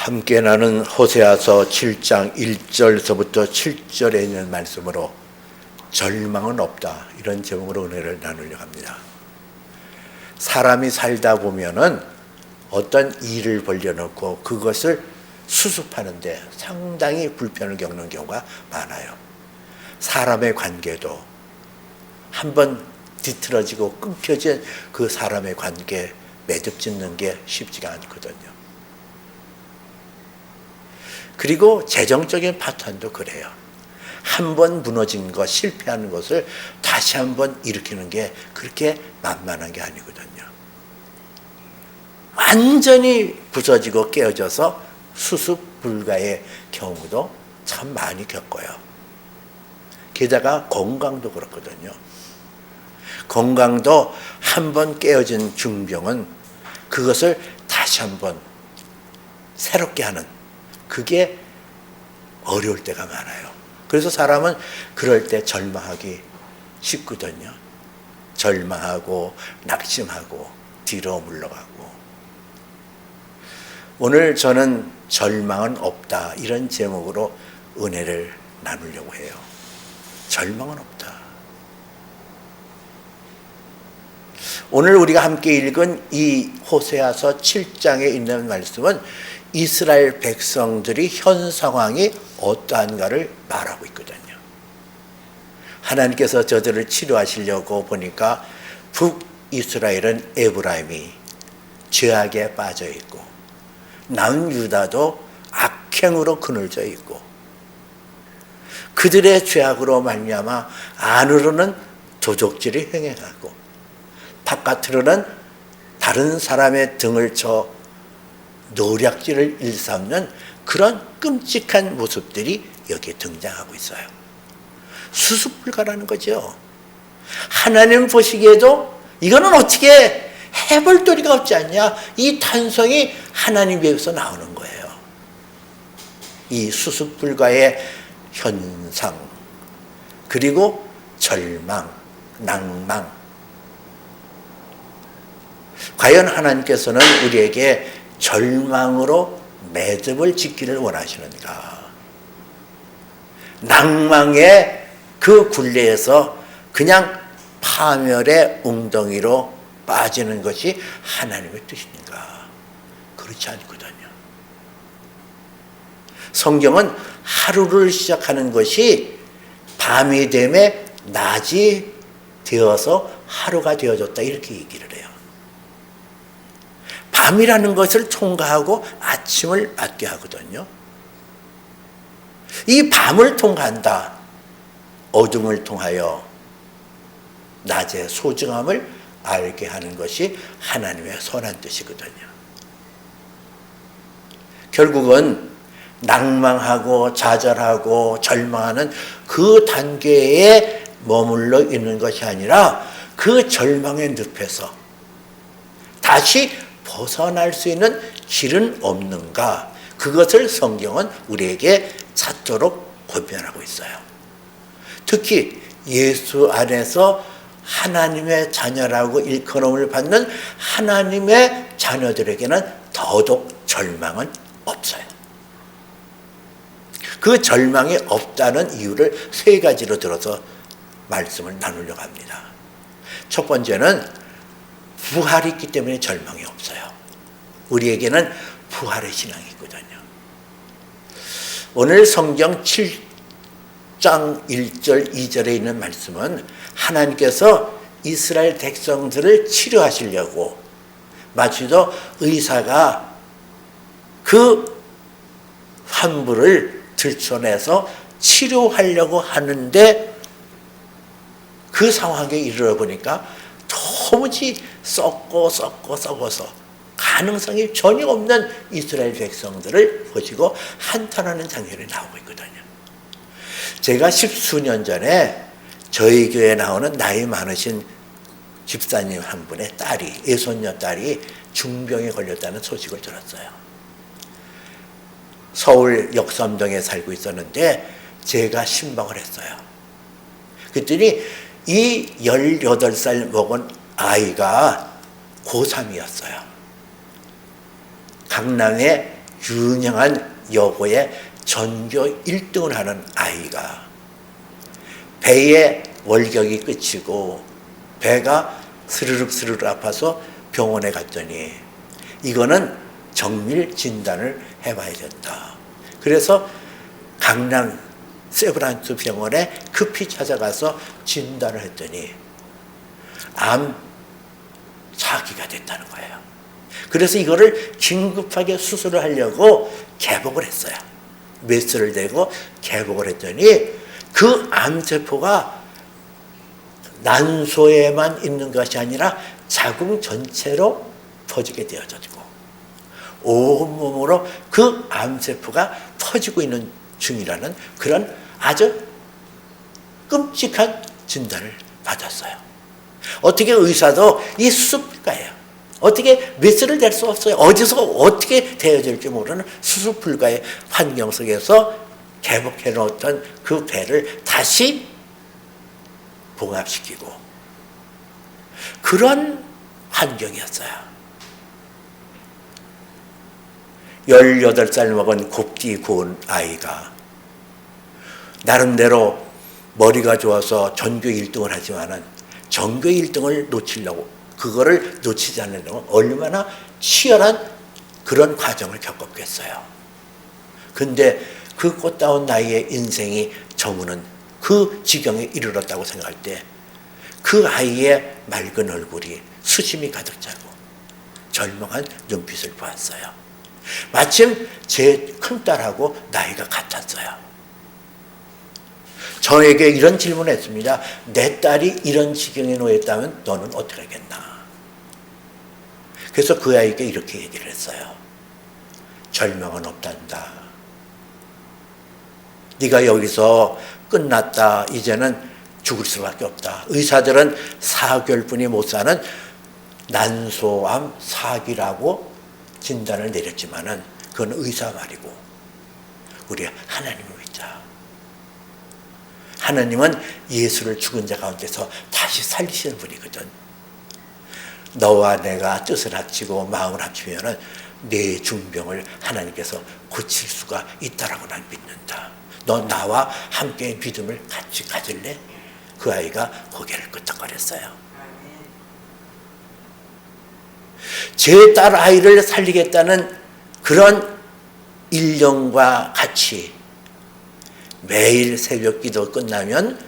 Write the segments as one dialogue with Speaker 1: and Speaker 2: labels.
Speaker 1: 함께 나눈 호세아서 7장 1절서부터 7절에 있는 말씀으로 절망은 없다, 이런 제목으로 은혜를 나누려고 합니다. 사람이 살다 보면은 어떤 일을 벌려놓고 그것을 수습하는데 상당히 불편을 겪는 경우가 많아요. 사람의 관계도 한번 뒤틀어지고 끊겨진 그 사람의 관계 매듭 짓는 게 쉽지가 않거든요. 그리고 재정적인 파탄도 그래요. 한번 무너진 것, 실패하는 것을 다시 한번 일으키는 게 그렇게 만만한 게 아니거든요. 완전히 부서지고 깨어져서 수습 불가의 경우도 참 많이 겪어요. 게다가 건강도 그렇거든요. 건강도 한번 깨어진 중병은 그것을 다시 한번 새롭게 하는, 그게 어려울 때가 많아요. 그래서 사람은 그럴 때 절망하기 쉽거든요. 절망하고 낙심하고 뒤로 물러가고. 오늘 저는 절망은 없다, 이런 제목으로 은혜를 나누려고 해요. 절망은 없다. 오늘 우리가 함께 읽은 이 호세아서 7장에 있는 말씀은 이스라엘 백성들이 현 상황이 어떠한가를 말하고 있거든요. 하나님께서 저들을 치료하시려고 보니까 북이스라엘은 에브라임이 죄악에 빠져 있고 남유다도 악행으로 그늘져 있고 그들의 죄악으로 말미암아 안으로는 도적질이 행해가고 바깥으로는 다른 사람의 등을 쳐 노략질을 일삼는 그런 끔찍한 모습들이 여기에 등장하고 있어요. 수습불가라는 거죠. 하나님 보시기에도 이거는 어떻게 해볼 도리가 없지 않냐, 이 탄성이 하나님에게서 나오는 거예요. 이 수습불가의 현상, 그리고 절망, 낭망. 과연 하나님께서는 우리에게 절망으로 매듭을 짓기를 원하시는가? 낭망의 그 굴레에서 그냥 파멸의 웅덩이로 빠지는 것이 하나님의 뜻인가? 그렇지 않거든요. 성경은 하루를 시작하는 것이 밤이 되매 낮이 되어서 하루가 되어졌다, 이렇게 얘기를 해요. 밤이라는 것을 통과하고 아침을 맞게 하거든요. 이 밤을 통과한다, 어둠을 통하여 낮의 소중함을 알게 하는 것이 하나님의 선한 뜻이거든요. 결국은 낭망하고 좌절하고 절망하는 그 단계에 머물러 있는 것이 아니라 그 절망의 늪에서 다시 벗어날 수 있는 길은 없는가, 그것을 성경은 우리에게 찾도록 권면하고 있어요. 특히 예수 안에서 하나님의 자녀라고 일컬음을 받는 하나님의 자녀들에게는 더더욱 절망은 없어요. 그 절망이 없다는 이유를 세 가지로 들어서 말씀을 나누려고 합니다. 첫 번째는 부활이 있기 때문에 절망이 없어요. 우리에게는 부활의 신앙이 있거든요. 오늘 성경 7장 1절 2절에 있는 말씀은 하나님께서 이스라엘 백성들을 치료하시려고 마치도 의사가 그 환부를 들춰내서 치료하려고 하는데 그 상황에 이르러 보니까 도무지 썩어서 가능성이 전혀 없는 이스라엘 백성들을 보시고 한탄하는 장면이 나오고 있거든요. 제가 10수년 전에 저희 교회에 나오는 나이 많으신 집사님 한 분의 딸이, 예손녀 딸이 중병에 걸렸다는 소식을 들었어요. 서울 역삼동에 살고 있었는데 제가 신방을 했어요. 그랬더니 이 18살 먹은 아이가 고3이었어요. 강남의 유명한 여고의 전교 1등을 하는 아이가 배의 월격이 끝이고 배가 스르륵 아파서 병원에 갔더니 이거는 정밀 진단을 해봐야 된다. 그래서 강남 세브란스 병원에 급히 찾아가서 진단을 했더니 암 사기가 됐다는 거예요. 그래서 이거를 긴급하게 수술을 하려고 개복을 했어요. 메스를 대고 개복을 했더니 그 암세포가 난소에만 있는 것이 아니라 자궁 전체로 퍼지게 되어졌고 온몸으로 그 암세포가 퍼지고 있는 중이라는 그런 아주 끔찍한 진단을 받았어요. 어떻게 의사도 이 수술불가예요. 어떻게 메스를 댈 수 없어요. 어디서 어떻게 되어질지 모르는 수술불가의 환경 속에서 개복해 놓았던 그 배를 다시 봉합시키고 그런 환경이었어요. 18살 먹은 곱디 고운 아이가 나름대로 머리가 좋아서 전교 1등을 하지만은 전교 1등을 놓치려고 그거를 놓치지 않으려면 얼마나 치열한 그런 과정을 겪었겠어요. 근데 그 꽃다운 나이의 인생이 저무는 그 지경에 이르렀다고 생각할 때 그 아이의 맑은 얼굴이 수심이 가득 차고 절망한 눈빛을 보았어요. 마침 제 큰딸하고 나이가 같았어요. 저에게 이런 질문을 했습니다. 내 딸이 이런 지경에 놓였다면 너는 어떻게 하겠나? 그래서 그 아이에게 이렇게 얘기를 했어요. 절망은 없단다. 네가 여기서 끝났다. 이제는 죽을 수밖에 없다. 의사들은 4개월뿐이 못 사는 난소암 사기라고 진단을 내렸지만은 그건 의사 말이고 우리 하나님을 믿자. 하나님은 예수를 죽은 자 가운데서 다시 살리시는 분이거든. 너와 내가 뜻을 합치고 마음을 합치면은 내 중병을 하나님께서 고칠 수가 있다라고 난 믿는다. 너 나와 함께 믿음을 같이 가질래? 그 아이가 고개를 끄덕거렸어요. 제 딸 아이를 살리겠다는 그런 일념과 같이 매일 새벽 기도 끝나면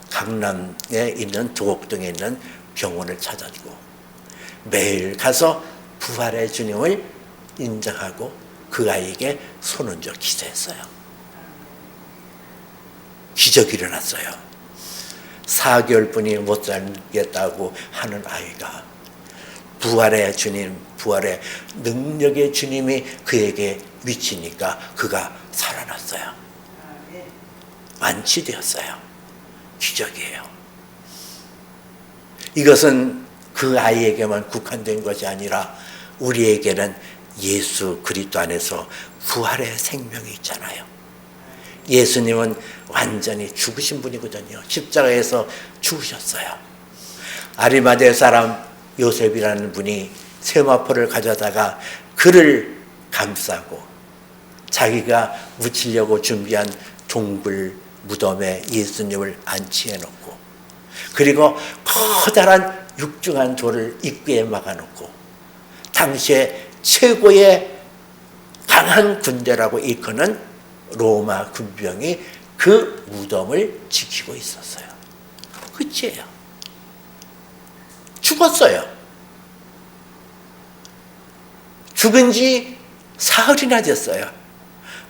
Speaker 1: 강남에 있는 도곡동에 있는 병원을 찾아주고 매일 가서 부활의 주님을 인정하고 그 아이에게 손은져 기도했어요. 기적이 일어났어요. 4개월뿐이 못 살겠다고 하는 아이가 부활의 주님, 부활의 능력의 주님이 그에게 미치니까 그가 살아났어요. 완치되었어요. 기적이에요. 이것은 그 아이에게만 국한된 것이 아니라 우리에게는 예수 그리스도 안에서 부활의 생명이 있잖아요. 예수님은 완전히 죽으신 분이거든요. 십자가에서 죽으셨어요. 아리마대 사람 요셉이라는 분이 세마포를 가져다가 그를 감싸고 자기가 묻히려고 준비한 동굴 무덤에 예수님을 안치해 놓고 그리고 커다란 육중한 돌을 입구에 막아놓고 당시에 최고의 강한 군대라고 일컫는 로마 군병이 그 무덤을 지키고 있었어요. 끝이에요. 죽었어요. 죽은 지 사흘이나 됐어요.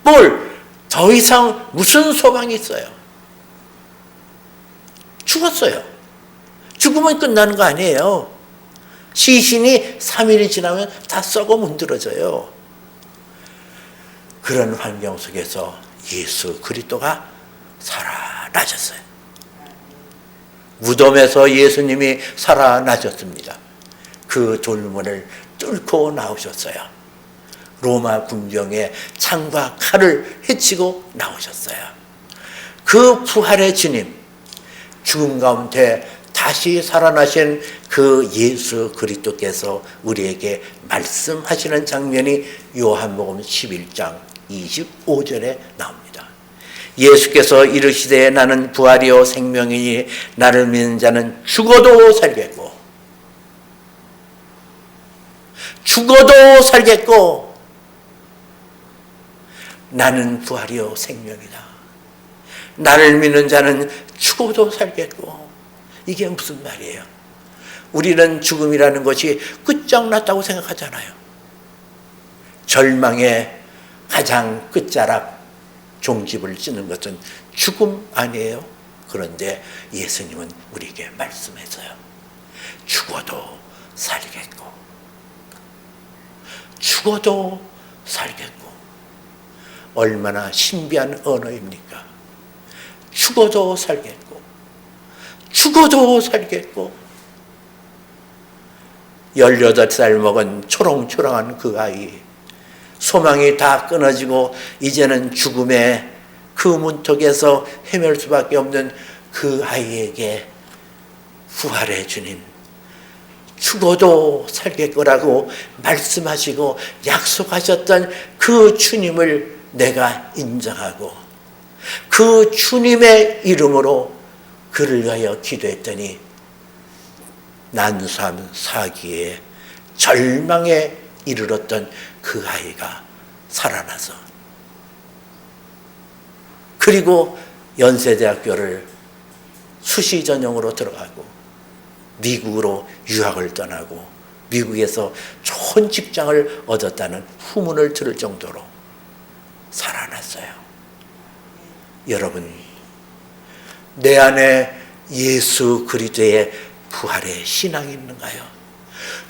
Speaker 1: 뭘 더 이상 무슨 소망이 있어요? 죽었어요. 죽으면 끝나는 거 아니에요. 시신이 3일이 지나면 다 썩어 문드러져요. 그런 환경 속에서 예수 그리스도가 살아나셨어요. 무덤에서 예수님이 살아나셨습니다. 그 돌문을 뚫고 나오셨어요. 로마 군병의 창과 칼을 헤치고 나오셨어요. 그 부활의 주님, 죽음 가운데 다시 살아나신 그 예수 그리스도께서 우리에게 말씀하시는 장면이 요한복음 11장 25절에 나옵니다. 예수께서 이르시되 나는 부활이요 생명이니 나를 믿는 자는 죽어도 살겠고 나는 부활이요 생명이다. 나를 믿는 자는 죽어도 살겠고. 이게 무슨 말이에요? 우리는 죽음이라는 것이 끝장났다고 생각하잖아요. 절망의 가장 끝자락 종집을 찌는 것은 죽음 아니에요? 그런데 예수님은 우리에게 말씀했어요. 죽어도 살겠고 죽어도 살겠고. 얼마나 신비한 언어입니까? 죽어도 살겠고 18살 먹은 초롱초롱한 그 아이, 소망이 다 끊어지고 이제는 죽음의 그 문턱에서 헤맬 수밖에 없는 그 아이에게 부활의 주님, 죽어도 살겠거라고 말씀하시고 약속하셨던 그 주님을 내가 인정하고 그 주님의 이름으로 그를 위하여 기도했더니 난삼 사기에 절망에 이르렀던 그 아이가 살아나서, 그리고 연세대학교를 수시 전형으로 들어가고 미국으로 유학을 떠나고 미국에서 좋은 직장을 얻었다는 후문을 들을 정도로 살아났어요. 여러분, 내 안에 예수 그리스도의 부활의 신앙이 있는가요?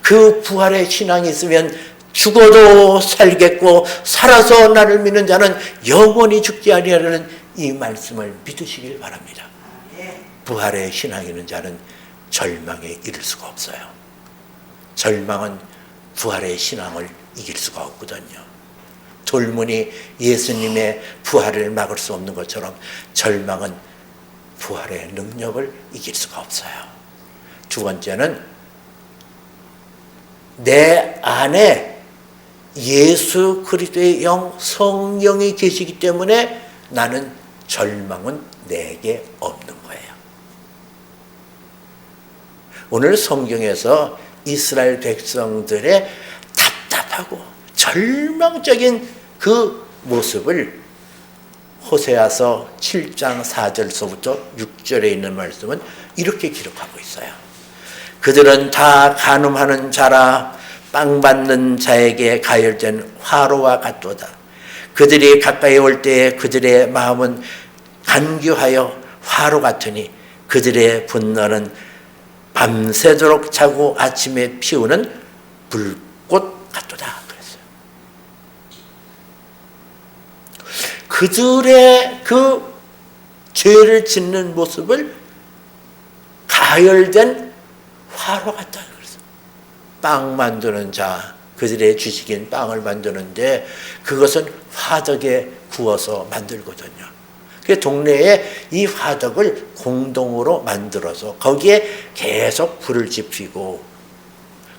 Speaker 1: 그 부활의 신앙이 있으면 죽어도 살겠고 살아서 나를 믿는 자는 영원히 죽지 아니하리라는 이 말씀을 믿으시길 바랍니다. 부활의 신앙이 있는 자는 절망에 이를 수가 없어요. 절망은 부활의 신앙을 이길 수가 없거든요. 돌문이 예수님의 부활을 막을 수 없는 것처럼 절망은 부활의 능력을 이길 수가 없어요. 두 번째는 내 안에 예수 그리스도의 영 성령이 계시기 때문에 나는 절망은 내게 없는 거예요. 오늘 성경에서 이스라엘 백성들의 답답하고 절망적인 그 모습을 호세아서 7장 4절서부터 6절에 있는 말씀은 이렇게 기록하고 있어요. 그들은 다 간음하는 자라 빵 받는 자에게 가열된 화로와 같도다. 그들이 가까이 올 때에 그들의 마음은 간교하여 화로 같으니 그들의 분노는 밤새도록 자고 아침에 피우는 불꽃 같도다. 그랬어요. 그들의 그 죄를 짓는 모습을 가열된 화로 같다. 그랬어요. 빵 만드는 자, 그들의 주식인 빵을 만드는데 그것은 화덕에 구워서 만들거든요. 그 동네에 이 화덕을 공동으로 만들어서 거기에 계속 불을 지피고,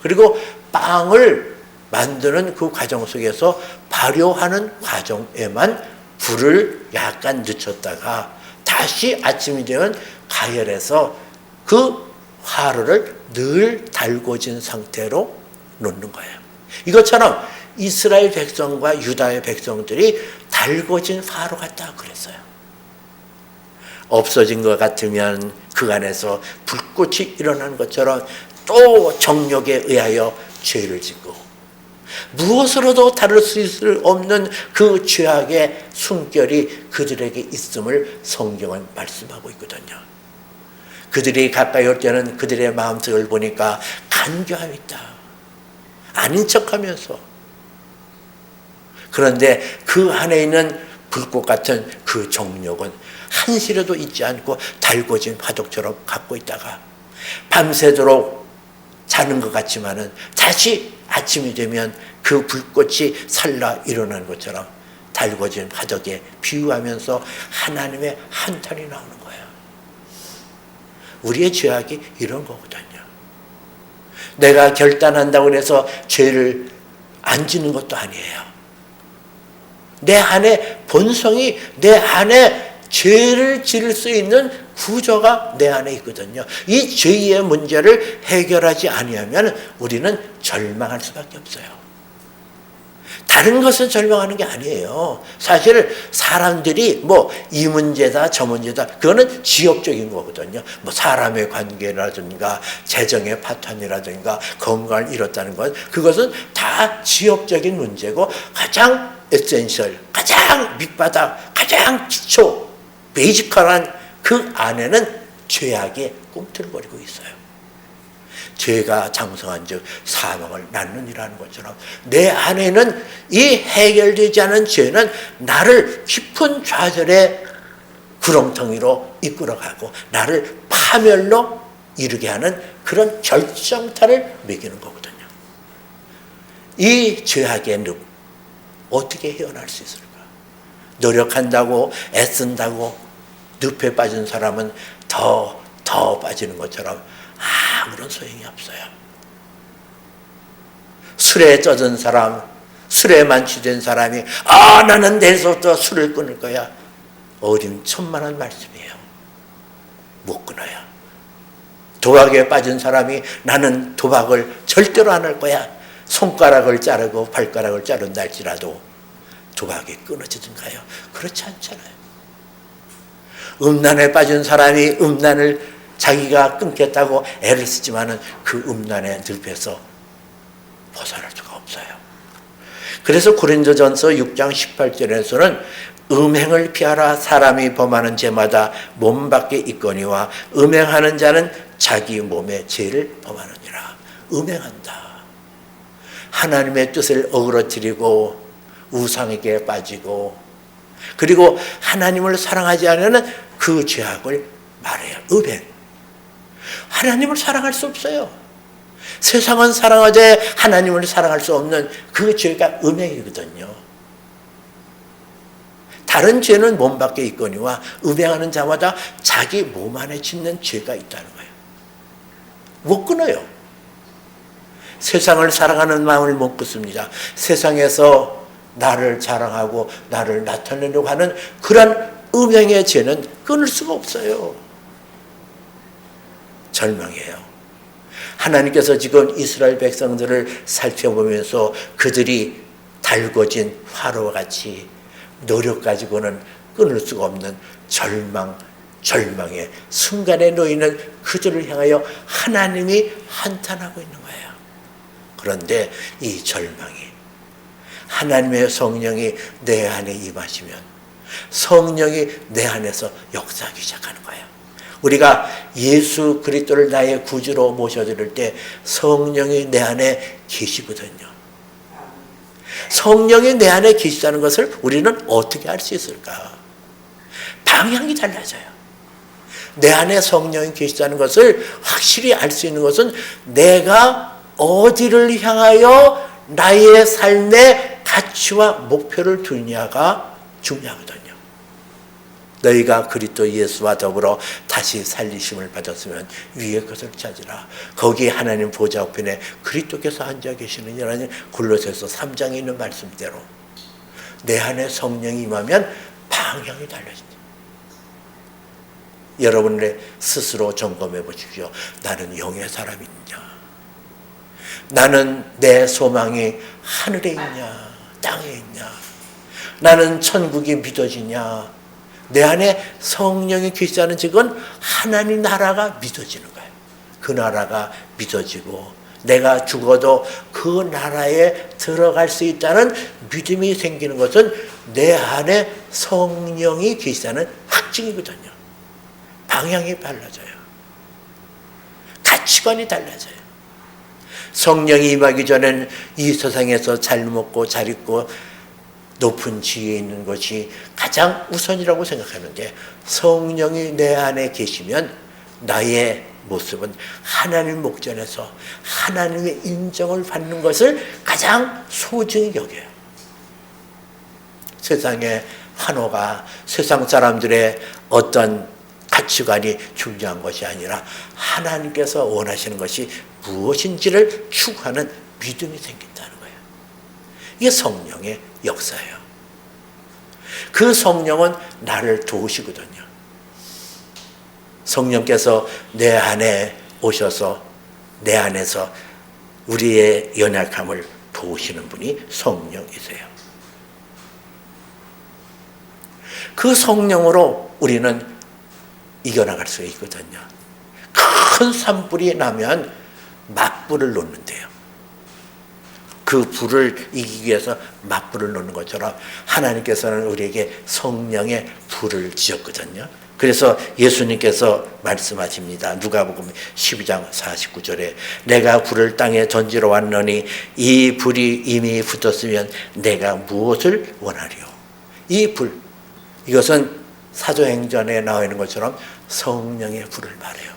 Speaker 1: 그리고 빵을 만드는 그 과정 속에서 발효하는 과정에만 불을 약간 늦췄다가 다시 아침이 되면 가열해서 그 화로를 늘 달궈진 상태로 놓는 거예요. 이것처럼 이스라엘 백성과 유다의 백성들이 달궈진 화로 같다 그랬어요. 없어진 것 같으면 그 안에서 불꽃이 일어나는 것처럼 또 정욕에 의하여 죄를 짓고 무엇으로도 다룰 수 없는 그 죄악의 숨결이 그들에게 있음을 성경은 말씀하고 있거든요. 그들이 가까이 올 때는 그들의 마음속을 보니까 간교함이 있다. 아닌 척하면서. 그런데 그 안에 있는 불꽃 같은 그 정욕은 한시라도 잊지 않고 달궈진 화덕처럼 갖고 있다가 밤새도록 자는 것 같지만은 다시 아침이 되면 그 불꽃이 살라 일어나는 것처럼 달궈진 화덕에 비유하면서 하나님의 한탄이 나오는 거예요. 우리의 죄악이 이런 거거든요. 내가 결단한다고 해서 죄를 안 지는 것도 아니에요. 내 안에 본성이, 내 안에 죄를 지을 수 있는 구조가 내 안에 있거든요. 이 죄의 문제를 해결하지 아니하면 우리는 절망할 수밖에 없어요. 다른 것을 절망하는 게 아니에요. 사실 사람들이 이 문제다 저 문제다, 그거는 지역적인 거거든요. 사람의 관계라든가 재정의 파탄이라든가 건강을 잃었다는 것, 그것은 다 지역적인 문제고, 가장 에센셜, 가장 밑바닥, 가장 기초, 베이직한 그 안에는 죄악이 꿈틀거리고 있어요. 죄가 장성한 즉 사망을 낳느니라는 것처럼 내 안에는 이 해결되지 않은 죄는 나를 깊은 좌절의 구렁텅이로 이끌어가고 나를 파멸로 이르게 하는 그런 결정타를 매기는 거거든요. 이 죄악의 늪 어떻게 헤어날 수 있을까? 노력한다고 애쓴다고 늪에 빠진 사람은 더 빠지는 것처럼 아무런 소용이 없어요. 술에 젖은 사람, 술에 만취된 사람이 나는 내일부터 술을 끊을 거야, 어림천만한 말씀이에요. 못 끊어요. 도박에 빠진 사람이 나는 도박을 절대로 안 할 거야, 손가락을 자르고 발가락을 자른다 할지라도 도박이 끊어지든가요? 그렇지 않잖아요. 음란에 빠진 사람이 음란을 자기가 끊겠다고 애를 쓰지만은 그 음란의 늪에서 벗어날 수가 없어요. 그래서 고린도전서 6장 18절에서는 음행을 피하라. 사람이 범하는 죄마다 몸 밖에 있거니와 음행하는 자는 자기 몸의 죄를 범하느니라. 음행한다. 하나님의 뜻을 어그러뜨리고 우상에게 빠지고, 그리고 하나님을 사랑하지 않으면 그 죄악을 말해요. 음행. 하나님을 사랑할 수 없어요. 세상은 사랑하되 하나님을 사랑할 수 없는 그 죄가 음행이거든요. 다른 죄는 몸 밖에 있거니와 음행하는 자마다 자기 몸 안에 짓는 죄가 있다는 거예요. 못 끊어요. 세상을 사랑하는 마음을 못 끊습니다. 세상에서 나를 자랑하고 나를 나타내려고 하는 그런 음행의 죄는 끊을 수가 없어요. 절망이에요. 하나님께서 지금 이스라엘 백성들을 살펴보면서 그들이 달궈진 화로와 같이 노력 가지고는 끊을 수가 없는 절망의 순간에 놓이는 그들을 향하여 하나님이 한탄하고 있는 거예요. 그런데 이 절망이 하나님의 성령이 내 안에 임하시면 성령이 내 안에서 역사하기 시작하는 거예요. 우리가 예수 그리스도를 나의 구주로 모셔드릴 때 성령이 내 안에 계시거든요. 성령이 내 안에 계시다는 것을 우리는 어떻게 알 수 있을까? 방향이 달라져요. 내 안에 성령이 계시다는 것을 확실히 알 수 있는 것은 내가 어디를 향하여 나의 삶의 가치와 목표를 두느냐가 중요하거든요. 너희가 그리스도 예수와 더불어 다시 살리심을 받았으면 위의 것을 찾으라. 거기 하나님 보좌 우편에 그리스도께서 앉아 계시느니라는 골로새서 3장에 있는 말씀대로 내 안에 성령이 임하면 방향이 달라집니다. 여러분의 스스로 점검해 보십시오. 나는 영의 사람이냐? 나는 내 소망이 하늘에 있냐? 땅에 있냐? 나는 천국이 믿어지냐? 내 안에 성령이 계시다는 즉은 하나님 나라가 믿어지는 거예요. 그 나라가 믿어지고 내가 죽어도 그 나라에 들어갈 수 있다는 믿음이 생기는 것은 내 안에 성령이 계시다는 확증이거든요. 방향이 달라져요. 가치관이 달라져요. 성령이 임하기 전에는 이 세상에서 잘 먹고 잘 입고 높은 지위에 있는 것이 가장 우선이라고 생각하는데, 성령이 내 안에 계시면 나의 모습은 하나님 목전에서 하나님의 인정을 받는 것을 가장 소중히 여겨요. 세상의 환호가, 세상 사람들의 어떤 가치관이 중요한 것이 아니라 하나님께서 원하시는 것이 무엇인지를 추구하는 믿음이 생긴다는 거예요. 이게 성령의 역사예요. 그 성령은 나를 도우시거든요. 성령께서 내 안에 오셔서 내 안에서 우리의 연약함을 도우시는 분이 성령이세요. 그 성령으로 우리는 이겨나갈 수 있거든요. 큰 산불이 나면 맞불을 놓는데요. 그 불을 이기기 위해서 맞불을 놓는 것처럼 하나님께서는 우리에게 성령의 불을 지었거든요. 그래서 예수님께서 말씀하십니다. 누가복음 12장 49절에 내가 불을 땅에 던지러 왔노니 이 불이 이미 붙었으면 내가 무엇을 원하리요. 이 불, 이것은 사도행전에 나와 있는 것처럼 성령의 불을 말해요.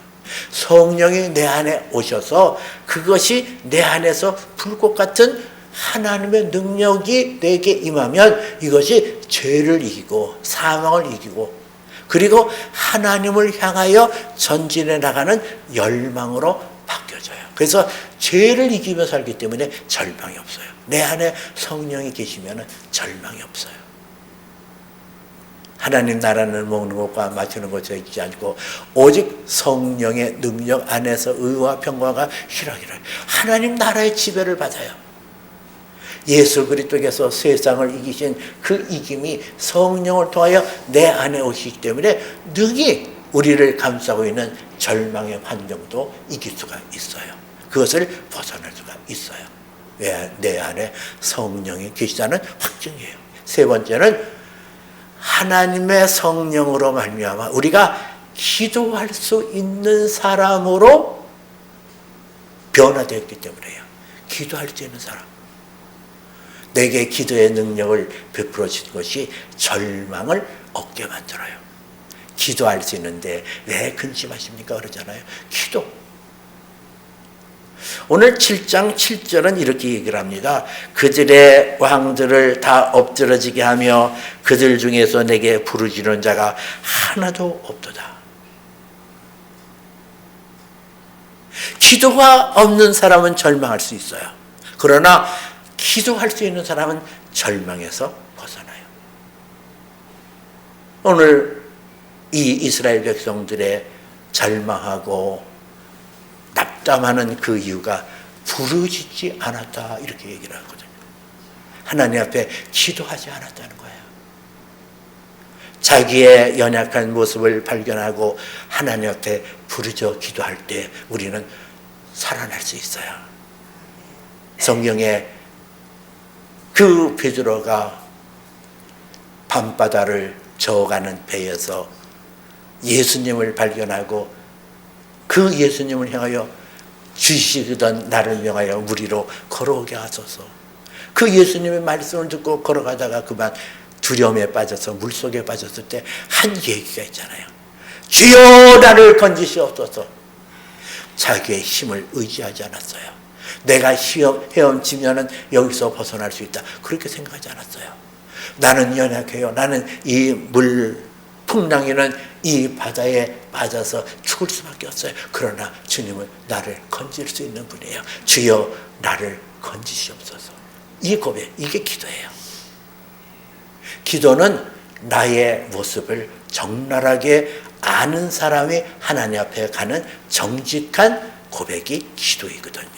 Speaker 1: 성령이 내 안에 오셔서 그것이 내 안에서 불꽃 같은 하나님의 능력이 내게 임하면 이것이 죄를 이기고 사망을 이기고 그리고 하나님을 향하여 전진해 나가는 열망으로 바뀌어져요. 그래서 죄를 이기며 살기 때문에 절망이 없어요. 내 안에 성령이 계시면 절망이 없어요. 하나님 나라는 먹는 것과 마시는 것에 있지 않고 오직 성령의 능력 안에서 의와 평화가 희락이라. 하나님 나라의 지배를 받아요. 예수 그리스도께서 세상을 이기신 그 이김이 성령을 통하여 내 안에 오시기 때문에 능히 우리를 감싸고 있는 절망의 환경도 이길 수가 있어요. 그것을 벗어날 수가 있어요. 왜? 내 안에 성령이 계시다는 확증이에요. 세 번째는 하나님의 성령으로 말미암아 우리가 기도할 수 있는 사람으로 변화되었기 때문에요. 기도할 수 있는 사람. 내게 기도의 능력을 베풀어 주신 것이 절망을 얻게 만들어요. 기도할 수 있는데 왜 근심하십니까? 그러잖아요. 기도. 오늘 7장 7절은 이렇게 얘기를 합니다. 그들의 왕들을 다 엎드러지게 하며 그들 중에서 내게 부르짖는 자가 하나도 없도다. 기도가 없는 사람은 절망할 수 있어요. 그러나 기도할 수 있는 사람은 절망에서 벗어나요. 오늘 이 이스라엘 백성들의 절망하고 납담하는 그 이유가 부르짖지 않았다 이렇게 얘기를 하거든요. 하나님 앞에 기도하지 않았다는 거예요. 자기의 연약한 모습을 발견하고 하나님 앞에 부르짖어 기도할 때 우리는 살아날 수 있어요. 성경에 그 베드로가 밤바다를 저어가는 배에서 예수님을 발견하고 그 예수님을 향하여 주시던 나를 명하여 무리로 걸어오게 하소서. 그 예수님의 말씀을 듣고 걸어가다가 그만 두려움에 빠져서 물속에 빠졌을 때 한 얘기가 있잖아요. 주여 나를 건지시옵소서. 자기의 힘을 의지하지 않았어요. 내가 헤엄치면은 여기서 벗어날 수 있다. 그렇게 생각하지 않았어요. 나는 연약해요. 나는 이 물 풍랑에는 이 바다에 빠져서 죽을 수밖에 없어요. 그러나 주님은 나를 건질 수 있는 분이에요. 주여 나를 건지시옵소서. 이 고백, 이게 기도예요. 기도는 나의 모습을 적나라하게 아는 사람이 하나님 앞에 가는 정직한 고백이 기도이거든요.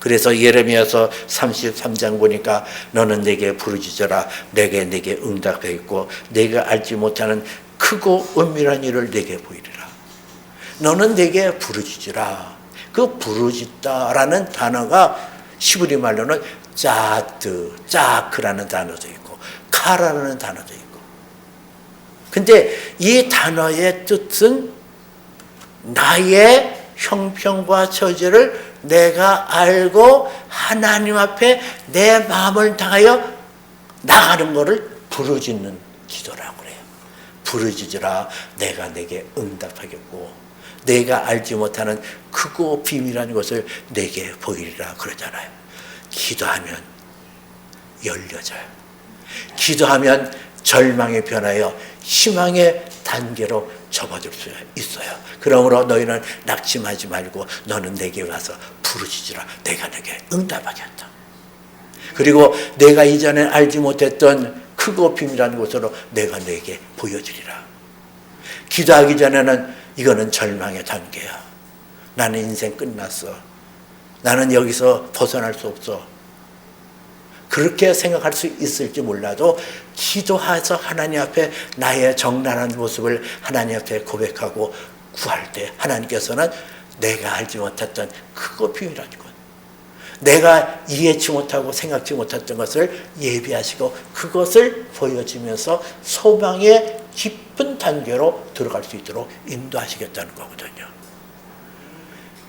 Speaker 1: 그래서 예레미야서 33장 보니까 너는 내게 부르짖어라. 내게 응답하겠고 내가 알지 못하는 크고 은밀한 일을 내게 보이리라. 너는 내게 부르짖으라. 그 부르짖다라는 단어가 시브리 말로는 짜크라는 단어도 있고 카라는 단어도 있고. 근데 이 단어의 뜻은 나의 형편과 처지를 내가 알고 하나님 앞에 내 마음을 당하여 나가는 것을 부르짖는 기도라고 그래요. 부르짖으라. 내가 내게 응답하겠고 내가 알지 못하는 크고 비밀한 것을 내게 보이리라 그러잖아요. 기도하면 열려져요. 기도하면 절망의 변하여 희망의 단계로 접어들 수 있어요. 그러므로 너희는 낙심하지 말고 너는 내게 와서 부르짖으라. 내가 내게 응답하겠다. 그리고 내가 이전에 알지 못했던 크고 비밀한 곳으로 내가 내게 보여주리라. 기도하기 전에는 이거는 절망의 단계야. 나는 인생 끝났어. 나는 여기서 벗어날 수 없어. 그렇게 생각할 수 있을지 몰라도 기도해서 하나님 앞에 나의 정란한 모습을 하나님 앞에 고백하고 구할 때 하나님께서는 내가 알지 못했던 크고 비밀한 것, 내가 이해치 못하고 생각지 못했던 것을 예비하시고 그것을 보여주면서 소망의 깊은 단계로 들어갈 수 있도록 인도하시겠다는 거거든요.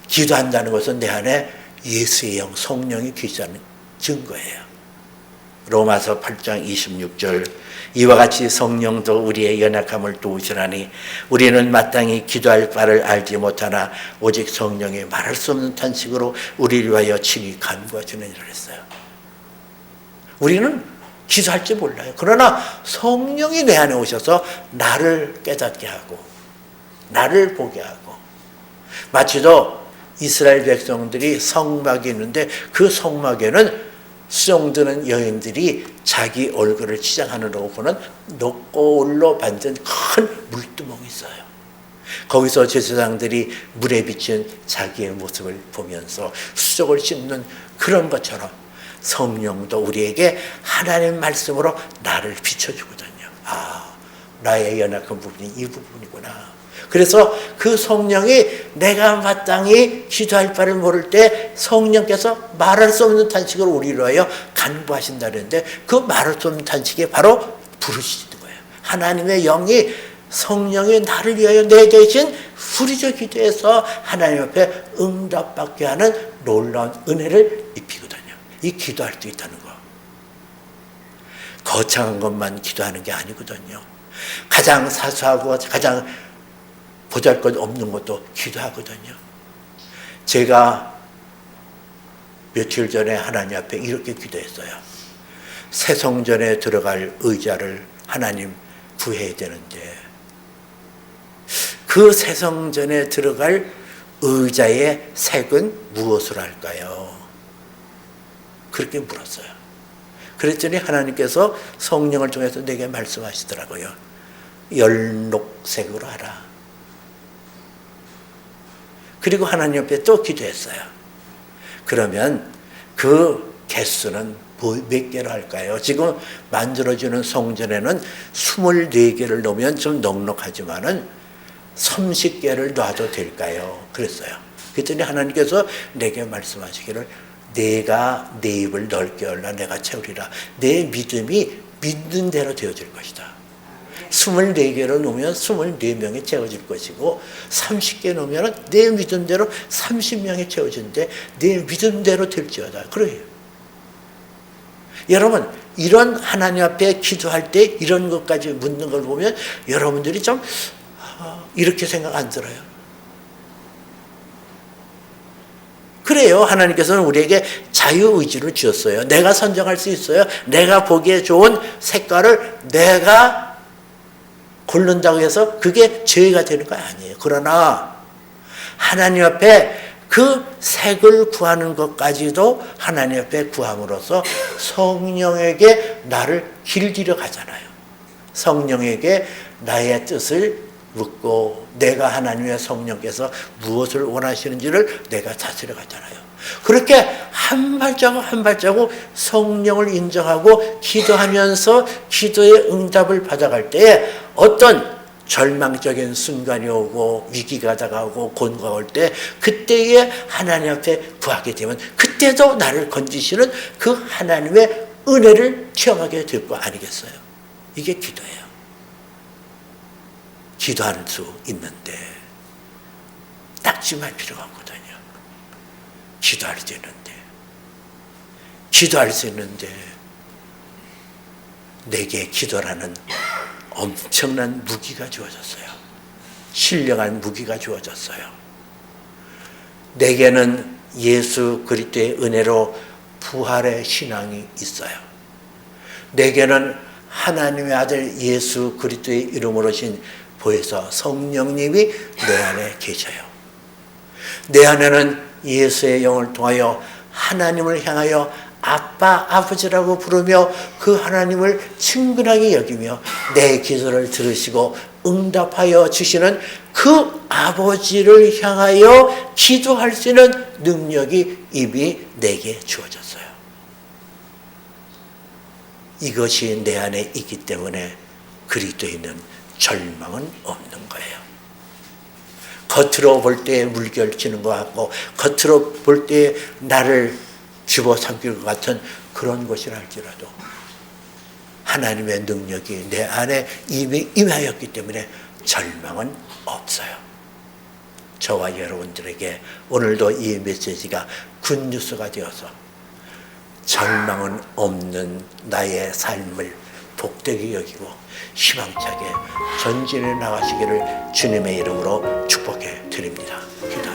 Speaker 1: 기도한다는 것은 내 안에 예수의 영, 성령이 계시다는 증거예요. 로마서 8장 26절 이와 같이 성령도 우리의 연약함을 도우시나니 우리는 마땅히 기도할 바를 알지 못하나 오직 성령이 말할 수 없는 탄식으로 우리를 위하여 친히 간구하시느니라 했어요. 우리는 기도할지 몰라요. 그러나 성령이 내 안에 오셔서 나를 깨닫게 하고 나를 보게 하고, 마치도 이스라엘 백성들이 성막이 있는데 그 성막에는 수종드는 여인들이 자기 얼굴을 치장하느라고 보는 녹골로 만든 큰 물두멍이 있어요. 거기서 제사장들이 물에 비친 자기의 모습을 보면서 수족을 씻는 그런 것처럼 성령도 우리에게 하나님 말씀으로 나를 비춰주거든요. 아, 나의 연약한 부분이 이 부분이구나. 그래서 그 성령이 내가 마땅히 기도할 바를 모를 때 성령께서 말할 수 없는 탄식으로 우리를 위하여 간구하신다는데, 그 말할 수 없는 탄식이 바로 부르짖는 거예요. 하나님의 영이, 성령이 나를 위하여 내 대신 부르짖어 기도해서 하나님 앞에 응답받게 하는 놀라운 은혜를 입히거든요. 이 기도할 수 있다는 거. 거창한 것만 기도하는 게 아니거든요. 가장 사소하고 가장 보잘것 없는 것도 기도하거든요. 제가 며칠 전에 하나님 앞에 이렇게 기도했어요. 새 성전에 들어갈 의자를 하나님 구해야 되는데 그 새 성전에 들어갈 의자의 색은 무엇을 할까요? 그렇게 물었어요. 그랬더니 하나님께서 성령을 통해서 내게 말씀하시더라고요. 연록색으로 하라. 그리고 하나님 옆에 또 기도했어요. 그러면 그 개수는 몇 개로 할까요? 지금 만들어주는 성전에는 24개를 넣으면 좀 넉넉하지만은 30개를 놔도 될까요? 그랬어요. 그랬더니 하나님께서 내게 말씀하시기를 내가 내 입을 넓게 열라 내가 채우리라. 내 믿음이 믿는 대로 되어질 것이다. 24개로 놓으면 24명이 채워질 것이고 30개 놓으면 내 믿음대로 30명이 채워지는데 내 믿음대로 될지어다. 그래요. 여러분, 이런 하나님 앞에 기도할 때 이런 것까지 묻는 걸 보면 여러분들이 좀 이렇게 생각 안 들어요? 그래요. 하나님께서는 우리에게 자유의지를 주셨어요. 내가 선정할 수 있어요. 내가 보기에 좋은 색깔을 내가 고른다고 해서 그게 죄가 되는 거 아니에요. 그러나 하나님 앞에 그 색을 구하는 것까지도 하나님 앞에 구함으로써 성령에게 나를 길들여 가잖아요. 성령에게 나의 뜻을 묻고 내가 하나님의 성령께서 무엇을 원하시는지를 내가 다스려 가잖아요. 그렇게 한 발자국 한 발자국 성령을 인정하고 기도하면서 기도의 응답을 받아갈 때에 어떤 절망적인 순간이 오고 위기가 다가오고 곤고가 올 때 그때에 하나님 앞에 구하게 되면 그때도 나를 건지시는 그 하나님의 은혜를 체험하게 될 거 아니겠어요? 이게 기도예요. 기도할 수 있는데 낙심할 필요가 없거든요. 기도할 수 있는데 내게 기도라는 엄청난 무기가 주어졌어요. 신령한 무기가 주어졌어요. 내게는 예수 그리스도의 은혜로 부활의 신앙이 있어요. 내게는 하나님의 아들 예수 그리스도의 이름으로 신 보혜사 성령님이 내 안에 계셔요. 내 안에는 예수의 영을 통하여 하나님을 향하여 아빠, 아버지라고 부르며 그 하나님을 친근하게 여기며 내 기도를 들으시고 응답하여 주시는 그 아버지를 향하여 기도할 수 있는 능력이 이미 내게 주어졌어요. 이것이 내 안에 있기 때문에 그리스도에 있는 절망은 없는 거예요. 겉으로 볼 때 물결치는 것 같고 겉으로 볼 때 나를 집어삼킬 것 같은 그런 것이라 할지라도 하나님의 능력이 내 안에 이미 임하였기 때문에 절망은 없어요. 저와 여러분들에게 오늘도 이 메시지가 굿뉴스가 되어서 절망은 없는 나의 삶을 복되게 여기고 희망차게 전진해 나가시기를 주님의 이름으로 축복해 드립니다. 기도하겠습니다.